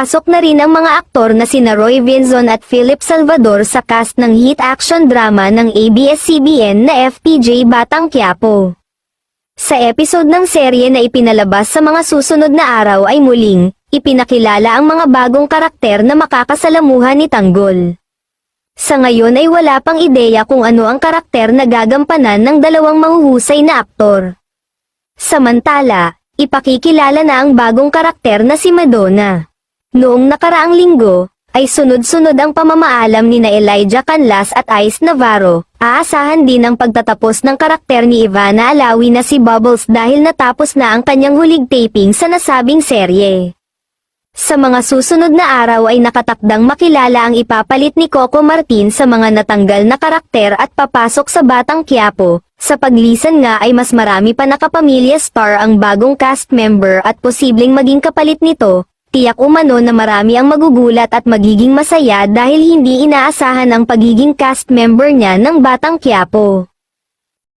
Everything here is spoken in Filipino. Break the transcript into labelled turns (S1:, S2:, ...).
S1: Papasok na rin ang mga aktor na sina Roy Vinzon at Philip Salvador sa cast ng hit action drama ng ABS-CBN na FPJ Batang Quiapo. Sa episode ng serye na ipinalabas sa mga susunod na araw ay muling, ipinakilala ang mga bagong karakter na makakasalamuhan ni Tanggol. Sa ngayon ay wala pang ideya kung ano ang karakter na gagampanan ng dalawang mahuhusay na aktor. Samantala, ipakikilala na ang bagong karakter na si Madonna. Noong nakaraang linggo, ay sunod-sunod ang pamamaalam ni na Elijah Canlas at Ice Navarro. Aasahan din ang pagtatapos ng karakter ni Ivana Alawi na si Bubbles dahil natapos na ang kanyang huling taping sa nasabing serye. Sa mga susunod na araw ay nakatakdang makilala ang ipapalit ni Coco Martin sa mga natanggal na karakter at papasok sa Batang Quiapo. Sa paglisan nga ay mas marami pa na kapamilya star ang bagong cast member at posibleng maging kapalit nito. Tiyak umano na marami ang magugulat at magiging masaya dahil hindi inaasahan ang pagiging cast member niya ng Batang Quiapo.